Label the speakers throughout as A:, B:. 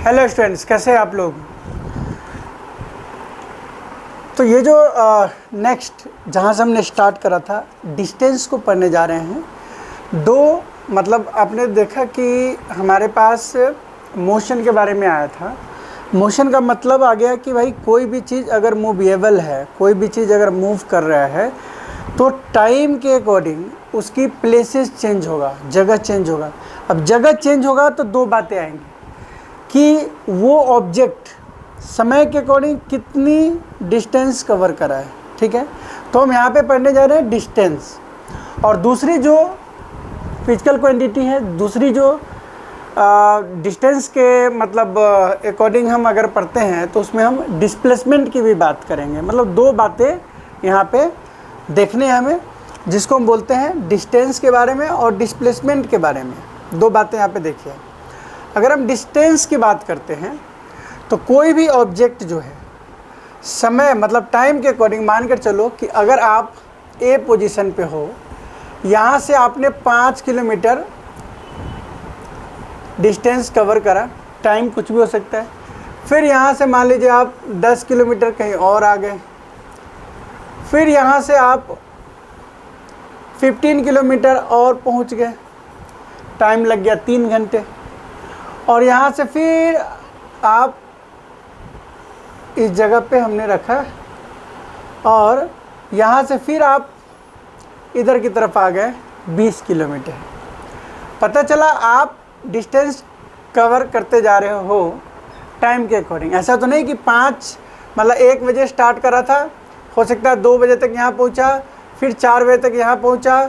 A: Hello students, कैसे हैं आप लोग। तो ये जो नेक्स्ट जहाँ से हमने स्टार्ट करा था, डिस्टेंस को पढ़ने जा रहे हैं। दो मतलब आपने देखा कि हमारे पास मोशन के बारे में आया था। मोशन का मतलब आ गया कि भाई कोई भी चीज़ अगर मूवेबल है, कोई भी चीज़ अगर मूव कर रहा है तो टाइम के अकॉर्डिंग उसकी प्लेसेस चेंज होगा, जगह चेंज होगा। अब जगह चेंज होगा तो दो बातें आएंगी कि वो ऑब्जेक्ट समय के अकॉर्डिंग कितनी डिस्टेंस कवर करा है। ठीक है, तो हम यहाँ पे पढ़ने जा रहे हैं डिस्टेंस। और दूसरी जो फिजिकल क्वांटिटी है, दूसरी जो डिस्टेंस के मतलब अकॉर्डिंग हम अगर पढ़ते हैं तो उसमें हम डिस्प्लेसमेंट की भी बात करेंगे। मतलब दो बातें यहाँ पे देखने हैं हमें, जिसको हम बोलते हैं डिस्टेंस के बारे में और डिस्प्लेसमेंट के बारे में। दो बातें यहाँ पे देखिए। अगर हम डिस्टेंस की बात करते हैं तो कोई भी ऑब्जेक्ट जो है समय मतलब टाइम के अकॉर्डिंग मान कर चलो कि अगर आप ए पोजीशन पे हो, यहाँ से आपने 5 किलोमीटर डिस्टेंस कवर करा, टाइम कुछ भी हो सकता है। फिर यहाँ से मान लीजिए आप 10 किलोमीटर कहीं और आ गए, फिर यहाँ से आप 15 किलोमीटर और पहुँच गए, टाइम लग गया 3 घंटे। और यहाँ से फिर आप इस जगह पे हमने रखा और यहाँ से फिर आप इधर की तरफ आ गए 20 किलोमीटर। पता चला आप डिस्टेंस कवर करते जा रहे हो टाइम के अकॉर्डिंग। ऐसा तो नहीं कि 5 मतलब 1 बजे स्टार्ट करा था, हो सकता है 2 बजे तक यहाँ पहुँचा, फिर 4 बजे तक यहाँ पहुँचा,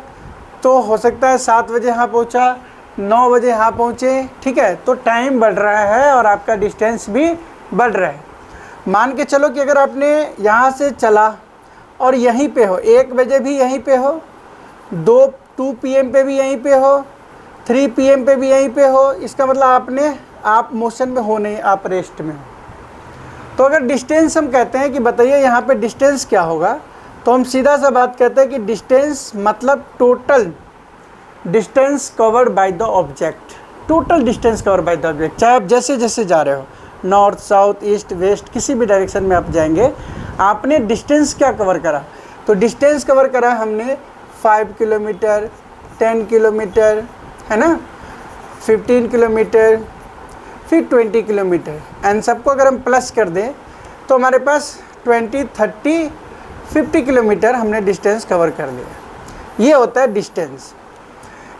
A: तो हो सकता है 7 बजे यहाँ पहुँचा, 9 बजे यहाँ पहुँचे। ठीक है, तो टाइम बढ़ रहा है और आपका डिस्टेंस भी बढ़ रहा है। मान के चलो कि अगर आपने यहाँ से चला और यहीं पे हो, 1 बजे भी यहीं पे हो, 2 PM पे भी यहीं पे हो, 3 PM पे भी यहीं पे हो, इसका मतलब आप मोशन में हो नहीं, आप रेस्ट में हो। तो अगर डिस्टेंस हम कहते हैं कि बताइए यहाँ पे डिस्टेंस क्या होगा, तो हम सीधा सा बात कहते हैं कि डिस्टेंस मतलब total distance covered by the object. Total distance cover by the object, चाहे आप जैसे जैसे जा रहे हो, नॉर्थ साउथ ईस्ट वेस्ट किसी भी डायरेक्शन में आप जाएंगे, आपने डिस्टेंस क्या कवर करा। तो डिस्टेंस कवर करा हमने 5 किलोमीटर, 10 किलोमीटर, है ना, 15 किलोमीटर, फिर 20 किलोमीटर। एंड सबको अगर हम प्लस कर दें तो हमारे पास 20, 30, 50 किलोमीटर हमने डिस्टेंस कवर कर लिया। ये होता है डिस्टेंस।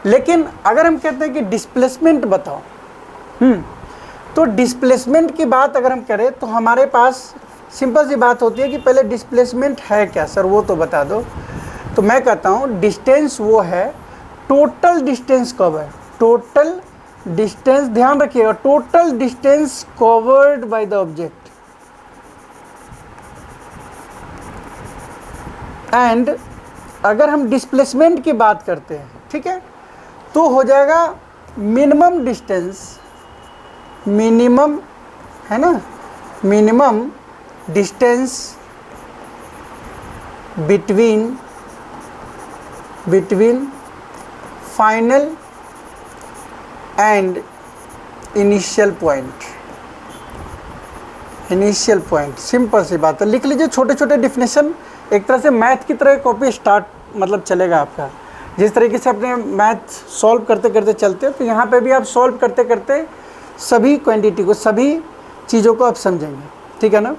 A: लेकिन अगर हम कहते हैं कि डिस्प्लेसमेंट बताओ, तो डिस्प्लेसमेंट की बात अगर हम करें तो हमारे पास सिंपल सी बात होती है कि पहले डिस्प्लेसमेंट है क्या सर, वो तो बता दो। तो मैं कहता हूँ डिस्टेंस वो है total distance cover, total distance, ध्यान रखिएगा, total distance covered by the object. And अगर हम डिस्प्लेसमेंट की बात करते हैं, ठीक है, तो हो जाएगा मिनिमम डिस्टेंस, मिनिमम, है ना, minimum distance between final and initial point. Initial point simple सी बात है, लिख लीजिए छोटे छोटे डिफिनेशन। एक तरह से मैथ की तरह कॉपी स्टार्ट मतलब चलेगा आपका। जिस तरीके से अपने मैथ सॉल्व करते करते चलते हो, तो यहाँ पे भी आप सॉल्व करते करते सभी क्वांटिटी को, सभी चीज़ों को आप समझेंगे। ठीक है ना।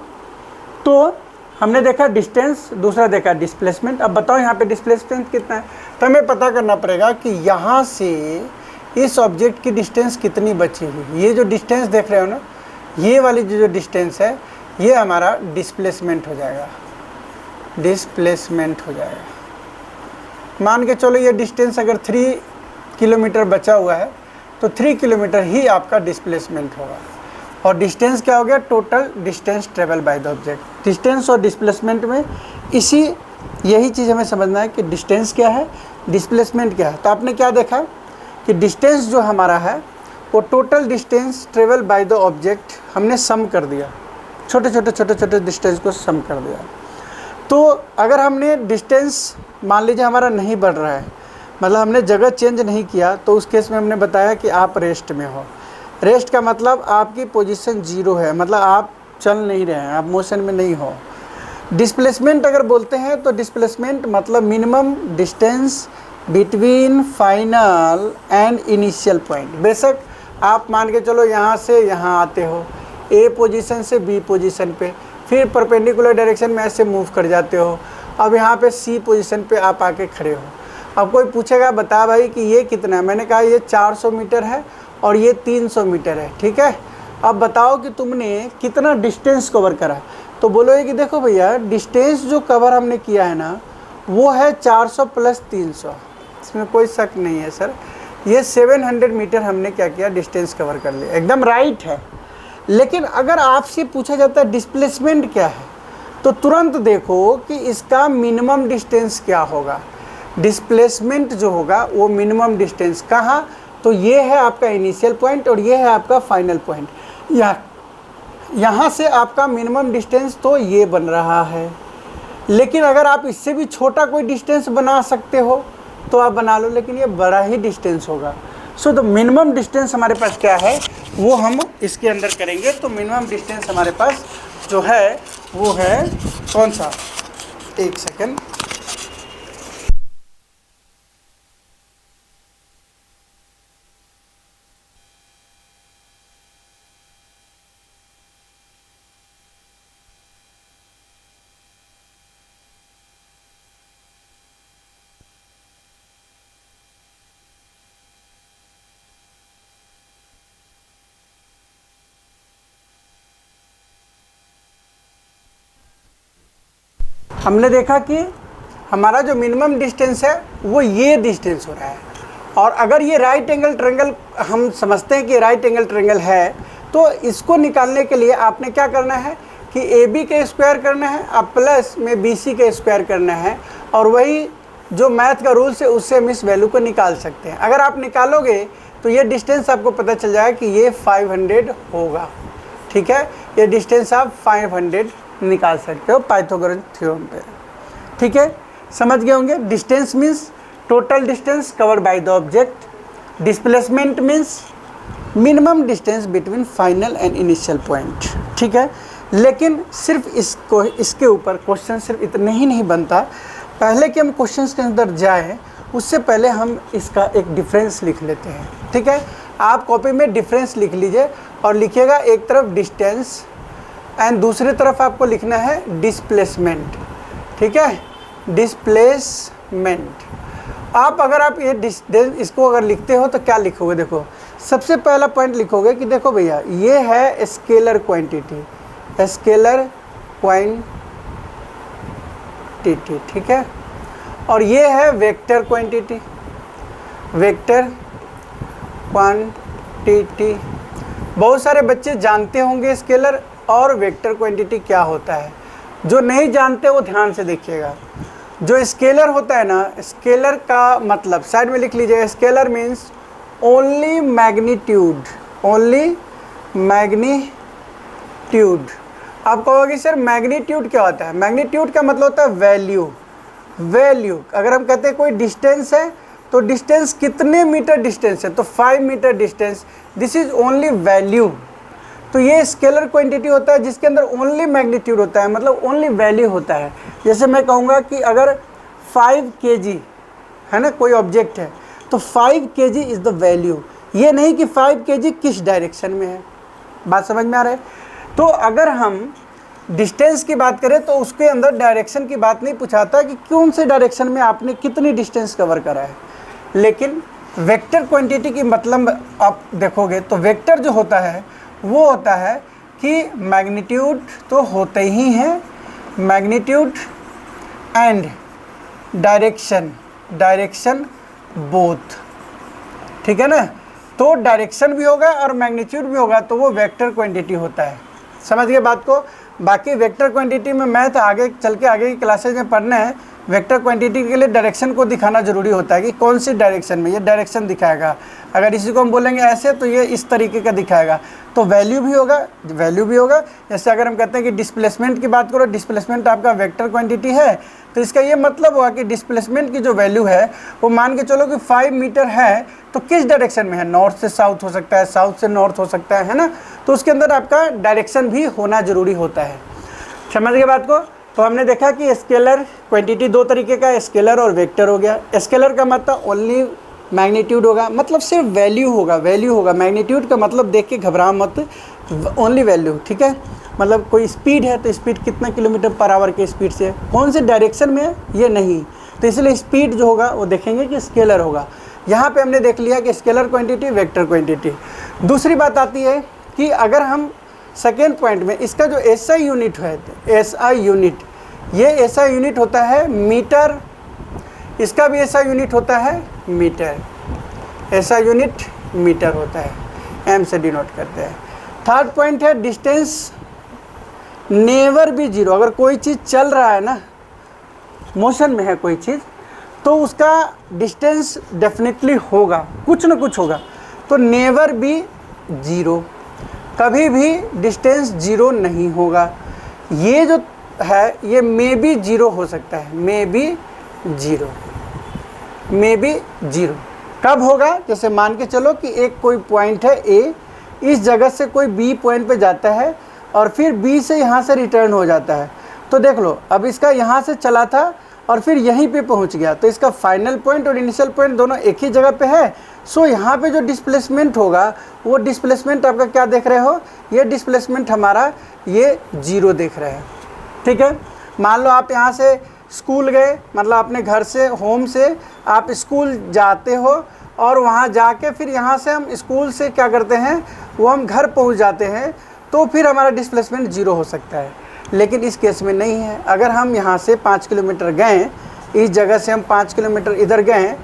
A: तो हमने देखा डिस्टेंस, दूसरा देखा डिस्प्लेसमेंट। अब बताओ यहाँ पे डिस्प्लेसमेंट कितना है, तो हमें पता करना पड़ेगा कि यहाँ से इस ऑब्जेक्ट की डिस्टेंस कितनी बची हुई। ये जो डिस्टेंस देख रहे हो ना, ये वाली जो डिस्टेंस है, ये हमारा डिस्प्लेसमेंट हो जाएगा, डिस्प्लेसमेंट हो जाएगा। मान के चलो ये डिस्टेंस अगर 3 किलोमीटर बचा हुआ है तो 3 किलोमीटर ही आपका डिस्प्लेसमेंट होगा। और डिस्टेंस क्या हो गया, total distance travel by the object. Distance और डिस्प्लेसमेंट में यही चीज़ हमें समझना है कि डिस्टेंस क्या है, डिस्प्लेसमेंट क्या है। तो आपने क्या देखा कि डिस्टेंस जो हमारा है वो total distance travel by the object हमने सम कर दिया, छोटे छोटे डिस्टेंस को सम कर दिया। तो अगर हमने डिस्टेंस मान लीजिए हमारा नहीं बढ़ रहा है, मतलब हमने जगह चेंज नहीं किया, तो उस केस में हमने बताया कि आप रेस्ट में हो। रेस्ट का मतलब आपकी पोजीशन 0 है, मतलब आप चल नहीं रहे हैं, आप मोशन में नहीं हो। डिस्प्लेसमेंट अगर बोलते हैं तो डिस्प्लेसमेंट मतलब minimum distance between final and initial point. बेशक आप मान के चलो यहाँ से यहाँ आते हो, ए पोजीशन से बी पोजीशन पे, फिर परपेंडिकुलर डायरेक्शन में ऐसे मूव कर जाते हो, अब यहाँ पे सी पोजीशन पे आप आके खड़े हो। अब कोई पूछेगा बता भाई कि ये कितना है, मैंने कहा ये 400 मीटर है और ये 300 मीटर है, ठीक है। अब बताओ कि तुमने कितना डिस्टेंस कवर करा, तो बोलोगे कि देखो भैया डिस्टेंस जो कवर हमने किया है ना वो है 400 प्लस 300, इसमें कोई शक नहीं है सर, ये 700 मीटर हमने क्या किया, डिस्टेंस कवर कर लिया, एकदम राइट है। लेकिन अगर आपसे पूछा जाता है डिस्प्लेसमेंट क्या है, तो तुरंत देखो कि इसका मिनिमम डिस्टेंस क्या होगा। डिस्प्लेसमेंट जो होगा वो मिनिमम डिस्टेंस कहाँ, तो ये है आपका इनिशियल पॉइंट और ये है आपका फाइनल पॉइंट। यहाँ से आपका मिनिमम डिस्टेंस तो ये बन रहा है, लेकिन अगर आप इससे भी छोटा कोई डिस्टेंस बना सकते हो तो आप बना लो, लेकिन ये बड़ा ही डिस्टेंस होगा। सो द मिनिमम डिस्टेंस हमारे पास क्या है वो हम इसके अंदर करेंगे। तो मिनिमम डिस्टेंस हमारे पास जो है वो है कौन सा, एक सेकेंड, हमने देखा कि हमारा जो मिनिमम डिस्टेंस है वो ये डिस्टेंस हो रहा है। और अगर ये राइट एंगल ट्रायंगल हम समझते हैं कि राइट एंगल ट्रायंगल है, तो इसको निकालने के लिए आपने क्या करना है कि ए बी के स्क्वायर करना है, अब प्लस में बी सी के स्क्वायर करना है, और वही जो मैथ का रूल्स है उससे हम इस वैल्यू को निकाल सकते हैं। अगर आप निकालोगे तो ये डिस्टेंस आपको पता चल जाएगा कि ये 500 होगा, ठीक है। ये डिस्टेंस आप 500 निकाल सकते हो पाइथागोरस थ्योरम पे, ठीक है, समझ गए होंगे। Distance means total distance covered by the object, displacement means minimum distance between final and initial point, ठीक है। लेकिन सिर्फ इसके ऊपर क्वेश्चन सिर्फ इतना ही नहीं बनता, पहले कि हम क्वेश्चन के अंदर जाएं उससे पहले हम इसका एक डिफरेंस लिख लेते हैं, ठीक है। आप कॉपी में डिफरेंस लिख लीजिए और लिखिएगा एक तरफ डिस्टेंस एंड दूसरी तरफ आपको लिखना है डिस्प्लेसमेंट, ठीक है, डिस्प्लेसमेंट। आप अगर आप ये डिस्टेंस इसको अगर लिखते हो तो क्या लिखोगे, देखो सबसे पहला पॉइंट लिखोगे कि देखो भैया ये है स्केलर क्वांटिटी, स्केलर क्वांटिटी, ठीक है, और ये है वेक्टर क्वांटिटी, वेक्टर क्वांटिटी। बहुत सारे बच्चे जानते होंगे स्केलर और वेक्टर क्वांटिटी क्या होता है, जो नहीं जानते वो ध्यान से देखिएगा। जो स्केलर होता है ना, स्केलर का मतलब साइड में लिख लीजिए, scalar means only magnitude, only magnitude. आप कहोगे सर मैग्नीट्यूड क्या होता है, मैग्नीट्यूड का मतलब होता है वैल्यू, वैल्यू। अगर हम कहते हैं कोई डिस्टेंस है तो डिस्टेंस कितने मीटर डिस्टेंस है, तो 5 meter distance, this is only value. तो ये स्केलर क्वांटिटी होता है जिसके अंदर ओनली मैग्नीट्यूड होता है, मतलब ओनली वैल्यू होता है। जैसे मैं कहूँगा कि अगर 5 kg है ना कोई ऑब्जेक्ट है, तो 5 kg इज़ द वैल्यू, ये नहीं कि 5 kg किस डायरेक्शन में है। बात समझ में आ रहा है। तो अगर हम डिस्टेंस की बात करें तो उसके अंदर डायरेक्शन की बात नहीं पूछाता कि कौन से डायरेक्शन में आपने कितनी डिस्टेंस कवर करा है। लेकिन वेक्टर क्वांटिटी की मतलब आप देखोगे तो वेक्टर जो होता है वो होता है कि मैग्नीट्यूड तो होते ही हैं, magnitude and direction, direction both, ठीक है ना। तो डायरेक्शन भी होगा और मैग्नीट्यूड भी होगा तो वो वेक्टर क्वांटिटी होता है। समझ गए बात को। बाकी वेक्टर क्वांटिटी में मैथ आगे चल के आगे की क्लासेज में पढ़ना है, वेक्टर क्वांटिटी के लिए डायरेक्शन को दिखाना ज़रूरी होता है कि कौन सी डायरेक्शन में ये डायरेक्शन दिखाएगा। अगर इसी को हम बोलेंगे ऐसे तो ये इस तरीके का दिखाएगा, तो वैल्यू भी होगा। जैसे अगर हम कहते हैं कि डिस्प्लेसमेंट की बात करो, डिस्प्लेसमेंट आपका वेक्टर क्वांटिटी है, तो इसका ये मतलब हुआ कि डिस्प्लेसमेंट की जो वैल्यू है वो मान के चलो कि 5 मीटर है, तो किस डायरेक्शन में है, नॉर्थ से साउथ हो सकता है, साउथ से नॉर्थ हो सकता है ना। तो उसके अंदर आपका डायरेक्शन भी होना ज़रूरी होता है। समझ गए बात को। तो हमने देखा कि स्केलर क्वांटिटी दो तरीके का, स्केलर और वेक्टर हो गया। स्केलर का मतलब ओनली मैग्नीट्यूड होगा, मतलब सिर्फ वैल्यू होगा। मैग्नीट्यूड का मतलब देख के घबरा मत, ओनली वैल्यू, ठीक है। मतलब कोई स्पीड है तो स्पीड कितना किलोमीटर पर आवर के स्पीड से, कौन से डायरेक्शन में है ये नहीं, तो इसलिए स्पीड जो होगा वो देखेंगे कि स्केलर होगा। यहाँ पे हमने देख लिया कि स्केलर क्वांटिटी, वेक्टर क्वांटिटी। दूसरी बात आती है कि अगर हम सेकेंड पॉइंट में इसका जो एसआई यूनिट है, एसआई यूनिट, ये एसआई यूनिट होता है मीटर, इसका भी एसआई यूनिट होता है मीटर, एसआई यूनिट मीटर होता है, एम से डिनोट करते हैं। थर्ड पॉइंट है डिस्टेंस नेवर बी जीरो। अगर कोई चीज़ चल रहा है ना, मोशन में है कोई चीज़, तो उसका डिस्टेंस डेफिनेटली होगा, कुछ ना कुछ होगा, तो नेवर बी जीरो, कभी भी डिस्टेंस जीरो नहीं होगा। ये जो है ये मे बी जीरो हो सकता है, मे बी जीरो कब होगा, जैसे मान के चलो कि एक कोई पॉइंट है ए, इस जगह से कोई बी पॉइंट पे जाता है और फिर बी से यहाँ से रिटर्न हो जाता है, तो देख लो अब इसका यहाँ से चला था और फिर यहीं पे पहुँच गया, तो इसका फाइनल पॉइंट और इनिशियल पॉइंट दोनों एक ही जगह पे है। सो यहाँ पे जो डिस्प्लेसमेंट होगा वो डिस्प्लेसमेंट आपका क्या देख रहे हो, ये डिस्प्लेसमेंट हमारा ये जीरो देख रहे हैं, ठीक है। मान लो आप यहाँ से स्कूल गए, मतलब अपने घर से, होम से आप स्कूल जाते हो और वहाँ जाके फिर यहाँ से हम स्कूल से क्या करते हैं, वो हम घर पहुँच जाते हैं, तो फिर हमारा डिस्प्लेसमेंट जीरो हो सकता है। लेकिन इस केस में नहीं है। अगर हम यहाँ से 5 किलोमीटर गए, इस जगह से हम 5 किलोमीटर इधर गए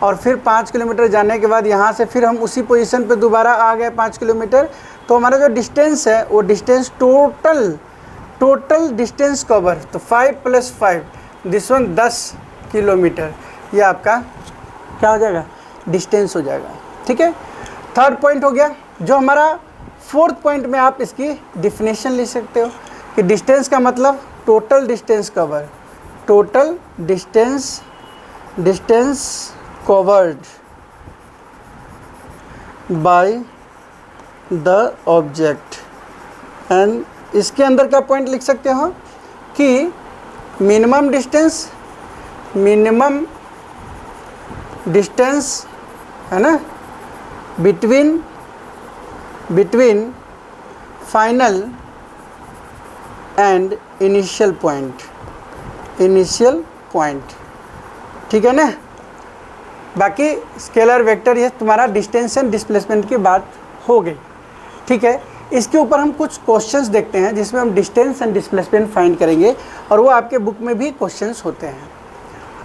A: और फिर 5 किलोमीटर जाने के बाद यहाँ से फिर हम उसी पोजीशन पे दोबारा आ गए 5 किलोमीटर, तो हमारा जो डिस्टेंस है वो डिस्टेंस टोटल डिस्टेंस कवर, तो 5 + 5 दिस वन 10 किलोमीटर, ये आपका क्या हो जाएगा, डिस्टेंस हो जाएगा, ठीक है। थर्ड पॉइंट हो गया। जो हमारा फोर्थ पॉइंट में आप इसकी डिफिनेशन ले सकते हो कि डिस्टेंस का मतलब total distance cover, total distance covered by the object. And इसके अंदर का पॉइंट लिख सकते हो कि मिनिमम डिस्टेंस है ना, between final and initial point, ठीक है ना। बाकी स्केलर वेक्टर ये तुम्हारा डिस्टेंस एंड डिस्प्लेसमेंट की बात हो गई, ठीक है। इसके ऊपर हम कुछ क्वेश्चंस देखते हैं जिसमें हम डिस्टेंस एंड डिस्प्लेसमेंट फाइंड करेंगे, और वो आपके बुक में भी क्वेश्चंस होते हैं।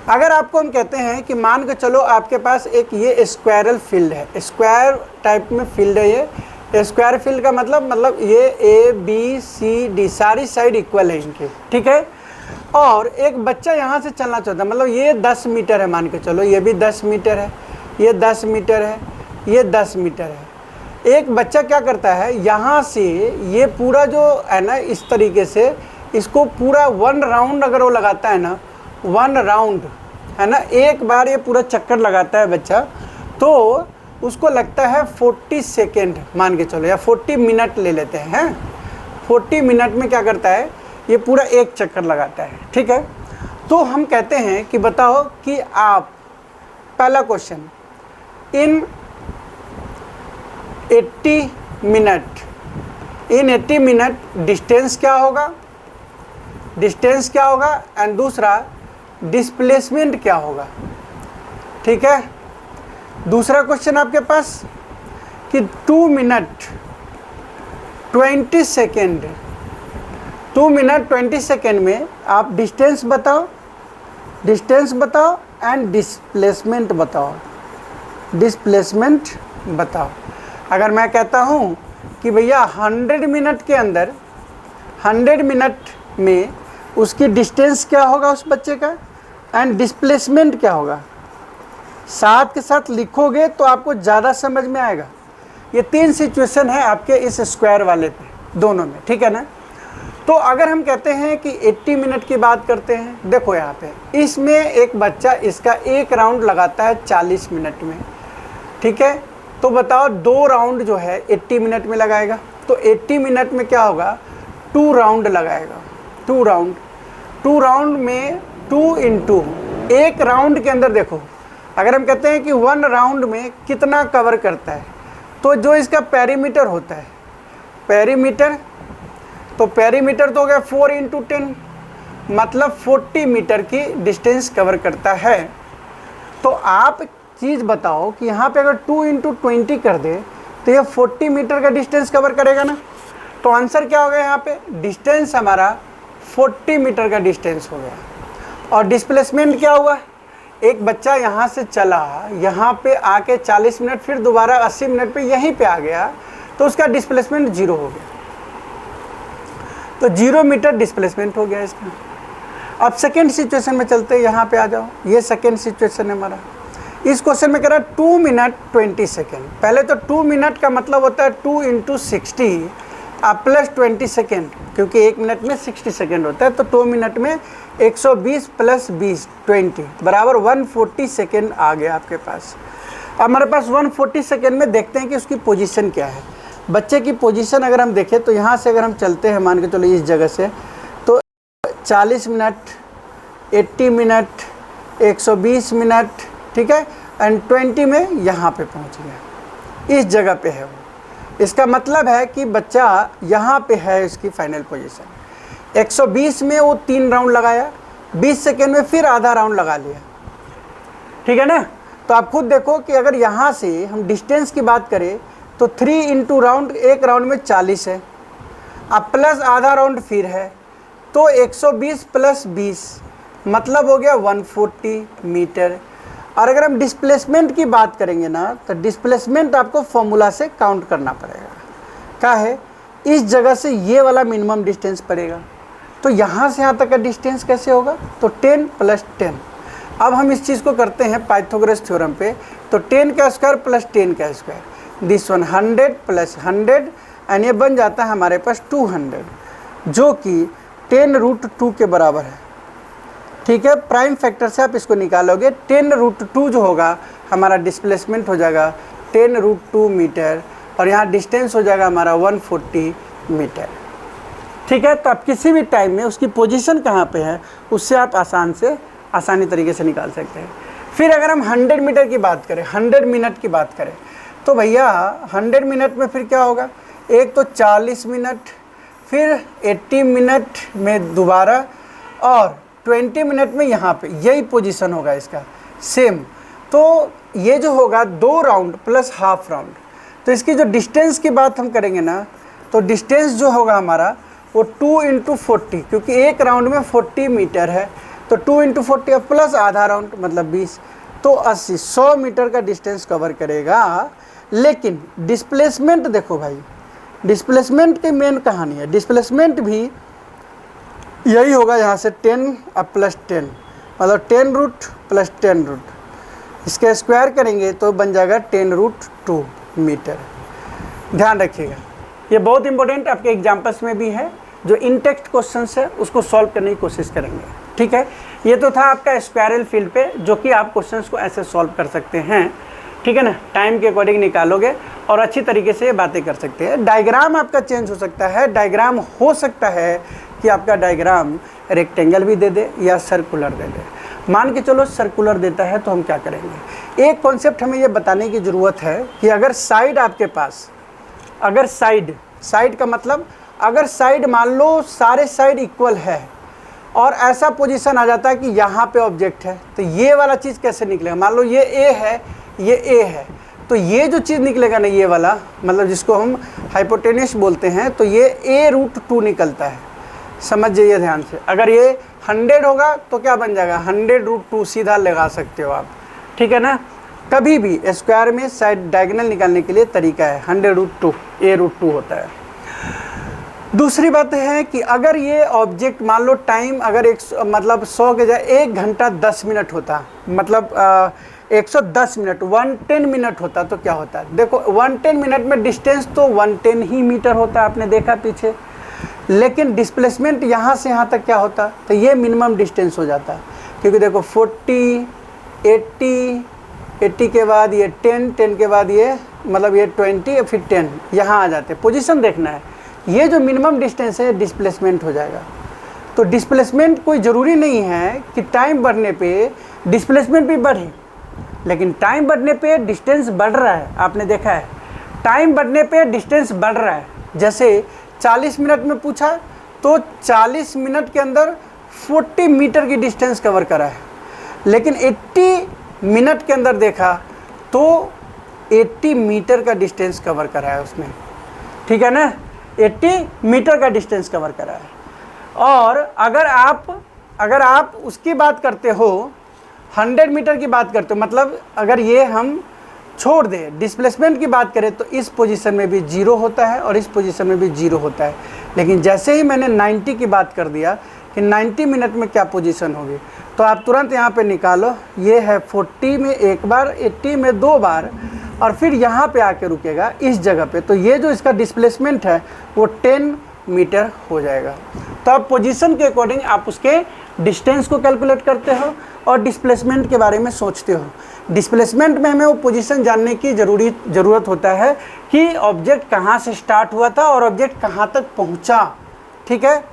A: अगर आपको हम कहते हैं कि मान के चलो आपके पास एक ये स्क्वायरल फील्ड है, स्क्वायर टाइप में फील्ड है, ये स्क्वायर फील्ड का मतलब ये A B C D सारी साइड इक्वल है इनके, ठीक है। और एक बच्चा यहाँ से चलना चाहता है, मतलब ये 10 मीटर है, मान के चलो ये भी 10 मीटर है, ये 10 मीटर है, ये 10 मीटर है। एक बच्चा क्या करता है, यहाँ से ये पूरा जो है ना, इस तरीके से इसको पूरा 1 राउंड अगर वो लगाता है ना, 1 राउंड है ना, एक बार ये पूरा चक्कर लगाता है बच्चा, तो उसको लगता है 40 सेकेंड मान के चलो, या 40 मिनट ले लेते हैं। 40 मिनट में क्या करता है, ये पूरा एक चक्कर लगाता है, ठीक है। तो हम कहते हैं कि बताओ कि आप, पहला क्वेश्चन, इन 80 मिनट डिस्टेंस क्या होगा, एंड दूसरा डिस्प्लेसमेंट क्या होगा, ठीक है। दूसरा क्वेश्चन आपके पास कि 2 मिनट 20 सेकेंड में आप डिस्टेंस बताओ एंड डिस्प्लेसमेंट बताओ। अगर मैं कहता हूँ कि भैया 100 मिनट के अंदर, 100 मिनट में उसकी डिस्टेंस क्या होगा उस बच्चे का, एंड डिस्प्लेसमेंट क्या होगा, साथ के साथ लिखोगे तो आपको ज़्यादा समझ में आएगा। ये 3 सिचुएशन है आपके इस स्क्वायर वाले पे दोनों में, ठीक है ना। तो अगर हम कहते हैं कि 80 मिनट की बात करते हैं, देखो यहाँ पे इसमें एक बच्चा इसका एक राउंड लगाता है 40 मिनट में, ठीक है। तो बताओ 2 राउंड जो है 80 मिनट में लगाएगा, तो 80 मिनट में क्या होगा, 2 राउंड लगाएगा। 2 राउंड में 2 इंटू, एक राउंड के अंदर देखो, अगर हम कहते हैं कि 1 राउंड में कितना कवर करता है, तो जो इसका पेरीमीटर होता है, पेरीमीटर तो हो गया 4 इंटू 10, मतलब 40 मीटर की डिस्टेंस कवर करता है। तो आप चीज़ बताओ कि यहाँ पे अगर 2 इंटू 20 कर दे तो ये 40 मीटर का डिस्टेंस कवर करेगा ना। तो आंसर क्या हो गया, यहाँ पे डिस्टेंस हमारा 40 मीटर का डिस्टेंस हो गया। और डिस्प्लेसमेंट क्या हुआ, एक बच्चा यहाँ से चला, यहाँ पे आके 40 मिनट, फिर दोबारा 80 मिनट पे यहीं पे आ गया, तो उसका डिस्प्लेसमेंट 0 हो गया। तो 0 मीटर डिस्प्लेसमेंट हो गया इसका। अब सेकेंड सिचुएशन में चलते हैं, यहाँ पे आ जाओ, ये सेकेंड सिचुएशन है हमारा। इस क्वेश्चन में कह रहा है 2 मिनट 20 सेकेंड। पहले तो 2 मिनट का मतलब होता है 2 इंटू 60 प्लस 20 सेकेंड, क्योंकि 1 मिनट में 60 सेकेंड होता है। तो 2 मिनट में 120 प्लस 20 20 बराबर 140 सेकेंड आ गया आपके पास। अब हमारे पास 140 सेकेंड में देखते हैं कि उसकी पोजीशन क्या है। बच्चे की पोजीशन अगर हम देखें तो यहाँ से अगर हम चलते हैं, मान के चलो इस जगह से, तो 40 मिनट, 80 मिनट, 120 मिनट, ठीक है, एंड 20 में यहाँ पे पहुँच गया, इस जगह पे है वो। इसका मतलब है कि बच्चा यहाँ पे है, इसकी फाइनल पोजीशन। 120 में वो 3 राउंड लगाया, 20 सेकेंड में फिर आधा राउंड लगा लिया, ठीक है ना। तो आप खुद देखो कि अगर यहाँ से हम डिस्टेंस की बात करें तो 3 इंटू राउंड, एक राउंड में 40 है, अब प्लस आधा राउंड फिर है, तो 120 प्लस 20 मतलब हो गया 140 मीटर। और अगर हम डिस्प्लेसमेंट की बात करेंगे ना, तो डिस्प्लेसमेंट आपको फॉर्मूला से काउंट करना पड़ेगा। क्या है, इस जगह से ये वाला मिनिमम डिस्टेंस पड़ेगा, तो यहाँ से यहाँ तक का डिस्टेंस कैसे होगा, तो 10 प्लस 10। अब हम इस चीज़ को करते हैं पाइथागोरस थ्योरम पे, तो 10 का स्क्वायर प्लस 10 का square, this one 100 plus 100, and ये बन जाता है हमारे पास 200, जो कि 10√2 के बराबर है, ठीक है। प्राइम फैक्टर से आप इसको निकालोगे, 10√2 जो होगा हमारा डिस्प्लेसमेंट हो जाएगा 10√2 मीटर, और यहाँ डिस्टेंस हो जाएगा हमारा 140 मीटर, ठीक है। तो आप किसी भी टाइम में उसकी पोजीशन कहाँ पे है उससे आप आसानी तरीके से निकाल सकते हैं। फिर अगर हम 100 मीटर की बात करें, 100 मिनट की बात करें, तो भैया 100 मिनट में फिर क्या होगा, एक तो 40 मिनट, फिर 80 मिनट में दोबारा, और 20 मिनट में यहाँ पे यही पोजीशन होगा इसका सेम। तो ये जो होगा 2 राउंड प्लस हाफ राउंड। तो इसकी जो डिस्टेंस की बात हम करेंगे ना, तो डिस्टेंस जो होगा हमारा वो 2 इंटू 40, क्योंकि एक राउंड में 40 मीटर है, तो 2 इंटू 40 प्लस आधा राउंड मतलब 20, तो 80, 100 मीटर का डिस्टेंस कवर करेगा। लेकिन डिस्प्लेसमेंट देखो भाई, डिस्प्लेसमेंट की मेन कहानी है, डिस्प्लेसमेंट भी यही होगा, यहाँ से 10 प्लस 10 मतलब 10 रूट प्लस 10 रूट, इसका स्क्वायर करेंगे तो बन जाएगा 10√2 मीटर। ध्यान रखिएगा, ये बहुत इंपॉर्टेंट आपके एग्जाम्पल्स में भी है, जो इन टेक्स्ट क्वेश्चन है उसको सॉल्व करने की कोशिश करेंगे, ठीक है। ये तो था आपका स्क्वायरल फील्ड पे, जो कि आप क्वेश्चंस को ऐसे सॉल्व कर सकते हैं, ठीक है ना। टाइम के अकॉर्डिंग निकालोगे और अच्छी तरीके से ये बातें कर सकते हैं। डायग्राम आपका चेंज हो सकता है, डायग्राम हो सकता है कि आपका डायग्राम रेक्टेंगल भी दे दे या सर्कुलर दे दे। मान के चलो सर्कुलर देता है तो हम क्या करेंगे, एक कॉन्सेप्ट हमें ये बताने की ज़रूरत है कि अगर साइड आपके पास, अगर साइड का मतलब अगर साइड मान लो सारे साइड इक्वल है और ऐसा पोजीशन आ जाता है कि यहाँ पे ऑब्जेक्ट है, तो ये वाला चीज़ कैसे निकलेगा। मान लो ये ए है, ये ए है, तो ये जो चीज़ निकलेगा ना, ये वाला मतलब जिसको हम हाइपोटेन्यूस बोलते हैं, तो ये a√2 निकलता है। समझ जाइए ध्यान से, अगर ये 100 होगा तो क्या बन जाएगा 100√2, सीधा लगा सकते हो आप, ठीक है ना। कभी भी स्क्वायर में साइड डायगोनल निकालने के लिए तरीका है 100√2, a√2 होता है। दूसरी बात है कि अगर ये ऑब्जेक्ट मान लो टाइम अगर 100 के जाए 1 घंटा 10 मिनट होता, मतलब 110 मिनट 110 मिनट होता तो क्या होता है? देखो 110 मिनट में डिस्टेंस तो 110 ही मीटर होता है, आपने देखा पीछे, लेकिन डिस्प्लेसमेंट यहाँ से यहाँ तक क्या होता? तो ये मिनिमम डिस्टेंस हो जाता है, क्योंकि देखो 40 80 के बाद ये 10 के बाद ये मतलब ये 20 फिर 10 यहाँ आ जाते हैं। पोजीशन देखना है, ये जो मिनिमम डिस्टेंस है डिस्प्लेसमेंट हो जाएगा। तो डिस्प्लेसमेंट कोई ज़रूरी नहीं है कि टाइम बढ़ने पे डिस्प्लेसमेंट भी बढ़े, लेकिन टाइम बढ़ने पे डिस्टेंस बढ़ रहा है, आपने देखा है टाइम बढ़ने पे डिस्टेंस बढ़ रहा है। जैसे 40 मिनट में पूछा तो 40 मिनट के अंदर 40 मीटर की डिस्टेंस कवर करा है, लेकिन 80 मिनट के अंदर देखा तो 80 मीटर का डिस्टेंस कवर करा है उसने, ठीक है ना, 80 मीटर का डिस्टेंस कवर करा है। और अगर आप उसकी बात करते हो 100 मीटर की बात करते हो, मतलब अगर ये हम छोड़ दें डिस्प्लेसमेंट की बात करें तो इस पोजीशन में भी 0 होता है और इस पोजीशन में भी 0 होता है। लेकिन जैसे ही मैंने 90 की बात कर दिया कि 90 मिनट में क्या पोजीशन होगी, तो आप तुरंत यहाँ पे निकालो, ये है 40 में एक बार, 80 में 2 बार, और फिर यहाँ पे आके रुकेगा इस जगह पे, तो ये जो इसका डिस्प्लेसमेंट है वो 10 मीटर हो जाएगा। तो आप पोजीशन के अकॉर्डिंग आप उसके डिस्टेंस को कैलकुलेट करते हो और डिस्प्लेसमेंट के बारे में सोचते हो। डिस्प्लेसमेंट में हमें वो पोजीशन जानने की ज़रूरत होता है कि ऑब्जेक्ट कहाँ से स्टार्ट हुआ था और ऑब्जेक्ट कहाँ तक पहुँचा, ठीक है।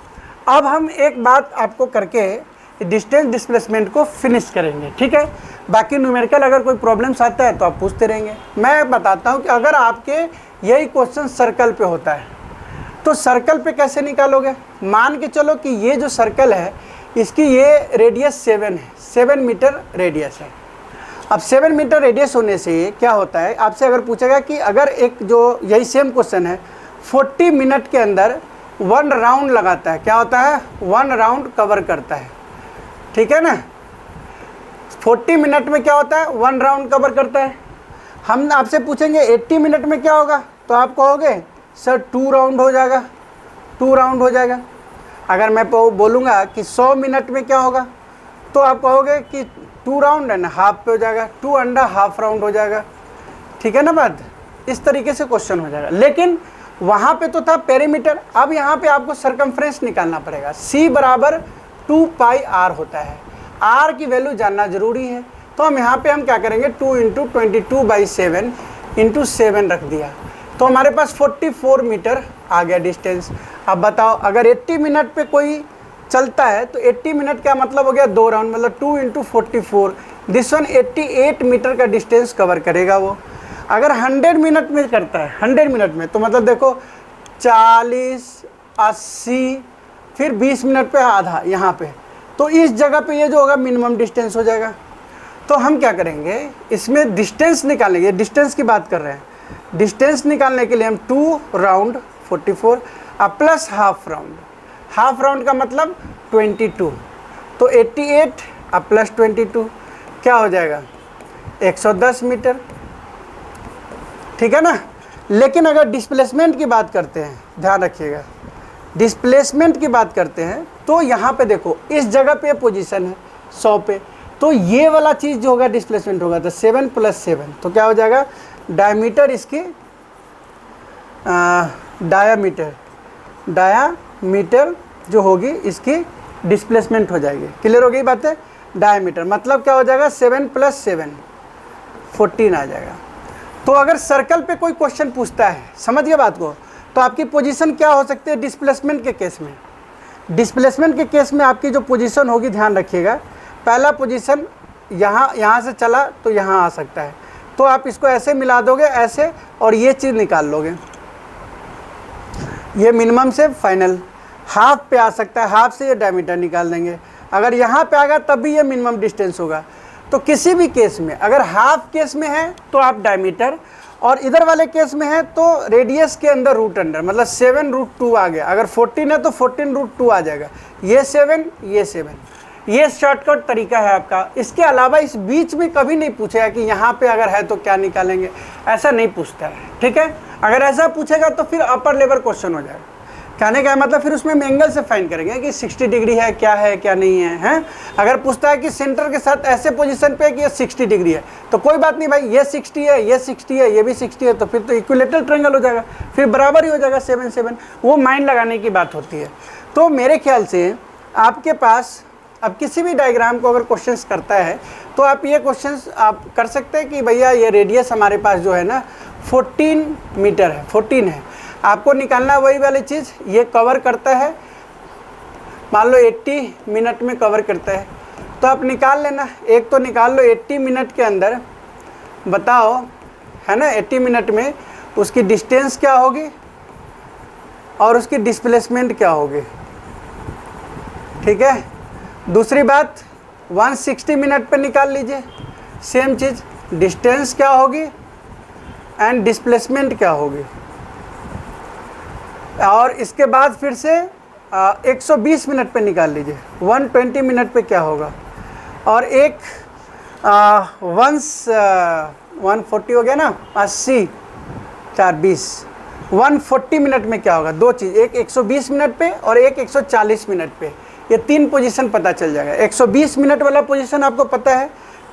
A: अब हम एक बात आपको करके डिस्टेंस डिस्प्लेसमेंट को फिनिश करेंगे, ठीक है। बाकी न्यूमेरिकल अगर कोई प्रॉब्लम्स आता है तो आप पूछते रहेंगे। मैं बताता हूँ कि अगर आपके यही क्वेश्चन सर्कल पे होता है तो सर्कल पे कैसे निकालोगे। मान के चलो कि ये जो सर्कल है इसकी ये रेडियस 7 है, 7 मीटर रेडियस है। अब 7 मीटर रेडियस होने से क्या होता है, आपसे अगर पूछेगा कि अगर एक जो यही सेम क्वेश्चन है 40 मिनट के अंदर 1 राउंड लगाता है, क्या होता है 1 राउंड कवर करता है, ठीक है ना। 40 मिनट में क्या होता है 1 राउंड कवर करता है। हम आपसे पूछेंगे 80 मिनट में क्या होगा, तो आप कहोगे सर 2 राउंड हो जाएगा, 2 राउंड हो जाएगा। अगर मैं बोलूँगा कि 100 मिनट में क्या होगा, तो आप कहोगे कि 2 राउंड एंड हाफ पे हो जाएगा, 2 अंडा हाफ राउंड हो जाएगा, ठीक है ना बात। इस तरीके से क्वेश्चन हो जाएगा। लेकिन वहाँ पे तो था पेरीमीटर, अब यहाँ पे आपको सरकमफ्रेंस निकालना पड़ेगा। C बराबर 2 पाई r होता है, r की वैल्यू जानना जरूरी है। तो हम यहाँ पे हम क्या करेंगे 2 × 22/7 × 7 रख दिया, तो हमारे पास 44 मीटर आ गया डिस्टेंस। अब बताओ अगर 80 मिनट पे कोई चलता है तो 80 मिनट का मतलब हो गया 2 राउंड, मतलब 2 × 44, दिस वन 88 मीटर का डिस्टेंस कवर करेगा वो। अगर 100 मिनट में करता है 100 मिनट में, तो मतलब देखो 40 80 फिर 20 मिनट पे आधा यहाँ पे, तो इस जगह पे ये जो होगा मिनिमम डिस्टेंस हो जाएगा। तो हम क्या करेंगे इसमें डिस्टेंस निकालेंगे, डिस्टेंस की बात कर रहे हैं। डिस्टेंस निकालने के लिए हम 2 राउंड 44 अब plus half round, half round का मतलब 22, तो 88 अब प्लस 22 क्या हो जाएगा 110 मीटर, ठीक है ना। लेकिन अगर डिस्प्लेसमेंट की बात करते हैं, ध्यान रखिएगा, डिस्प्लेसमेंट की बात करते हैं तो यहाँ पे देखो इस जगह पे पोजीशन है 100 पे, तो ये वाला चीज़ जो होगा डिस्प्लेसमेंट होगा, तो 7 + 7 तो क्या हो जाएगा डायमीटर, इसकी डायामीटर जो होगी इसकी डिस्प्लेसमेंट हो जाएगी। क्लियर हो गई बातें। डायमीटर मतलब क्या हो जाएगा 7 + 7 14 आ जाएगा। तो अगर सर्कल पे कोई क्वेश्चन पूछता है, समझ गए बात को, तो आपकी पोजीशन क्या हो सकती है डिस्प्लेसमेंट के केस में। डिस्प्लेसमेंट के केस में आपकी जो पोजीशन होगी, ध्यान रखिएगा, पहला पोजीशन यहाँ से चला तो यहाँ आ सकता है, तो आप इसको ऐसे मिला दोगे ऐसे और ये चीज़ निकाल लोगे, ये मिनिमम से फाइनल हाफ पे आ सकता है, हाफ से ये डायमीटर निकाल देंगे। अगर यहाँ पे आ गया तब भी ये मिनिमम डिस्टेंस होगा। तो किसी भी केस में अगर हाफ केस में है तो आप डायमीटर, और इधर वाले केस में है तो रेडियस के अंदर रूट अंडर, मतलब 7√2 आ गया। अगर 14 है तो 14√2 आ जाएगा, ये 7 ये 7। ये शॉर्टकट तरीका है आपका। इसके अलावा इस बीच में कभी नहीं पूछेगा कि यहाँ पे अगर है तो क्या निकालेंगे, ऐसा नहीं पूछता है, ठीक है। अगर ऐसा पूछेगा तो फिर अपर लेवल क्वेश्चन हो जाएगा। कहने का मतलब फिर उसमें हम एंगल से फाइंड करेंगे कि 60 डिग्री है क्या नहीं है, हैं? अगर पूछता है कि सेंटर के साथ ऐसे पोजीशन पे कि ये 60 डिग्री है, तो कोई बात नहीं भाई, ये 60 है, ये 60 है, ये भी 60 है, तो फिर तो इक्विलेटरल ट्रायंगल हो जाएगा, फिर बराबर ही हो जाएगा 7 7। वो माइंड लगाने की बात होती है। तो मेरे ख्याल से आपके पास अब किसी भी डायग्राम को अगर क्वेश्चंस करता है तो आप ये क्वेश्चंस आप कर सकते हैं कि भैया ये रेडियस हमारे पास जो है ना 14 मीटर है, 14 है, आपको निकालना वही वाली चीज़, ये कवर करता है, मान लो 80 मिनट में कवर करता है, तो आप निकाल लेना, एक तो निकाल लो 80 मिनट के अंदर, बताओ है ना 80 मिनट में उसकी डिस्टेंस क्या होगी और उसकी डिस्प्लेसमेंट क्या होगी, ठीक है। दूसरी बात 160 मिनट पे निकाल लीजिए, सेम चीज़, डिस्टेंस क्या होगी एंड डिस्प्लेसमेंट क्या होगी, और इसके बाद फिर से 120 मिनट पे निकाल लीजिए, 120 मिनट पे क्या होगा, और एक 140 हो गया ना, 80 4 20, 140 मिनट में क्या होगा, दो चीज़, एक 120 मिनट पे और एक 140 मिनट पे, ये 3 पोजीशन पता चल जाएगा। 120 मिनट वाला पोजीशन आपको पता है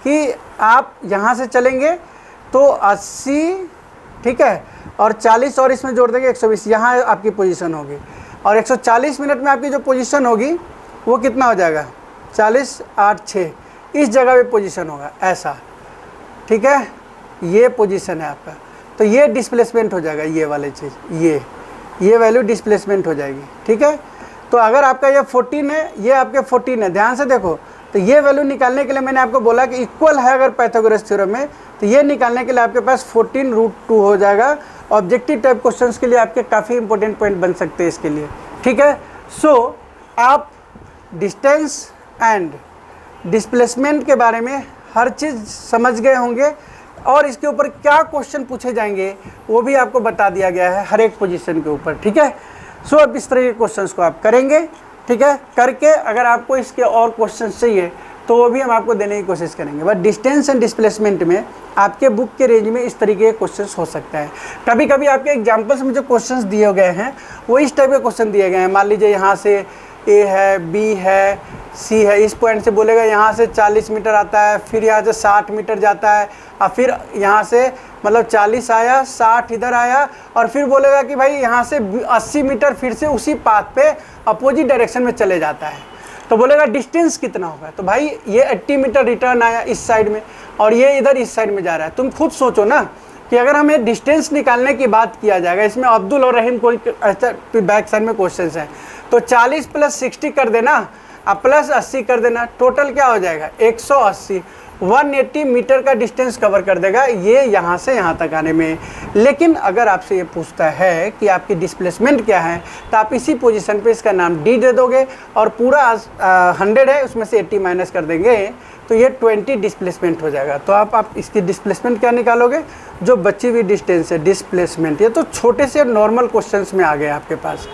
A: कि आप यहाँ से चलेंगे तो 80, ठीक है, और 40 और इसमें जोड़ देंगे 120, यहाँ आपकी पोजीशन होगी, और 140 मिनट में आपकी जो पोजीशन होगी वो कितना हो जाएगा, 40 8 6, इस जगह पे पोजीशन होगा ऐसा, ठीक है, ये पोजीशन है आपका, तो ये डिस्प्लेसमेंट हो जाएगा, ये वाली चीज़, ये वैल्यू डिस्प्लेसमेंट हो जाएगी, ठीक है। तो अगर आपका ये 14 है, ये आपके 14 है, ध्यान से देखो, तो ये वैल्यू निकालने के लिए मैंने आपको बोला कि इक्वल है अगर पाइथागोरस थ्योरम में, तो ये निकालने के लिए आपके पास 14√2 हो जाएगा। ऑब्जेक्टिव टाइप क्वेश्चंस के लिए आपके काफ़ी इंपॉर्टेंट पॉइंट बन सकते हैं इसके लिए, ठीक है। सो आप डिस्टेंस एंड डिस्प्लेसमेंट के बारे में हर चीज़ समझ गए होंगे, और इसके ऊपर क्या क्वेश्चन पूछे जाएंगे वो भी आपको बता दिया गया है हर एक पोजीशन के ऊपर, ठीक है। सो अब इस तरह के क्वेश्चंस को आप करेंगे, ठीक है, करके अगर आपको इसके और क्वेश्चंस चाहिए तो वो भी हम आपको देने की कोशिश करेंगे। बट डिस्टेंस एंड डिस्प्लेसमेंट में आपके बुक के रेंज में इस तरीके के क्वेश्चंस हो सकता है। कभी कभी आपके एग्जाम्पल्स में जो क्वेश्चंस दिए गए हैं वो इस टाइप के क्वेश्चन दिए गए हैं, मान लीजिए यहाँ से ए है, बी है, सी है, इस पॉइंट से बोलेगा यहाँ से 40 मीटर आता है, फिर यहाँ से 60 मीटर जाता है, और फिर यहाँ से मतलब 40 आया, 60 इधर आया, और फिर बोलेगा कि भाई यहाँ से 80 मीटर फिर से उसी पाथ पे अपोजिट डायरेक्शन में चले जाता है, तो बोलेगा डिस्टेंस कितना होगा। तो भाई ये 80 मीटर रिटर्न आया इस साइड में, और ये इधर इस साइड में जा रहा है। तुम खुद सोचो ना कि अगर हमें डिस्टेंस निकालने की बात किया जाएगा, इसमें अब्दुल और रहीम कोई ऐसा बैक साइड में क्वेश्चन है, तो 40 + 60 कर देना, अब प्लस 80 कर देना, टोटल क्या हो जाएगा 180, 180 मीटर का डिस्टेंस कवर कर देगा ये यहाँ से यहाँ तक आने में। लेकिन अगर आपसे ये पूछता है कि आपकी डिस्प्लेसमेंट क्या है, तो आप इसी पोजीशन पे इसका नाम डी दे दोगे, और पूरा 100 है उसमें से 80 माइनस कर देंगे, तो ये 20 डिस्प्लेसमेंट हो जाएगा। तो आप इसकी डिस्प्लेसमेंट क्या निकालोगे, जो बची हुई डिस्टेंस है डिस्प्लेसमेंट। ये तो छोटे से नॉर्मल क्वेश्चंस में आ गए आपके पास,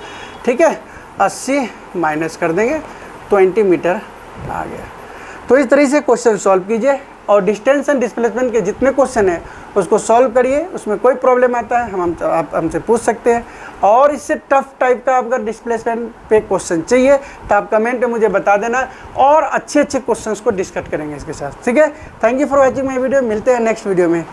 A: ठीक है, 80 माइनस कर देंगे, 20 मीटर आ गया। तो इस तरीके से क्वेश्चन सॉल्व कीजिए, और डिस्टेंस एंड डिस्प्लेसमेंट के जितने क्वेश्चन हैं उसको सॉल्व करिए। उसमें कोई प्रॉब्लम आता है आप हमसे पूछ सकते हैं, और इससे टफ टाइप का अगर डिस्प्लेसमेंट पे क्वेश्चन चाहिए तो आप कमेंट में मुझे बता देना, और अच्छे क्वेश्चंस को डिस्कस करेंगे इसके साथ, ठीक है। Thank you for watching my video, मिलते हैं नेक्स्ट वीडियो में।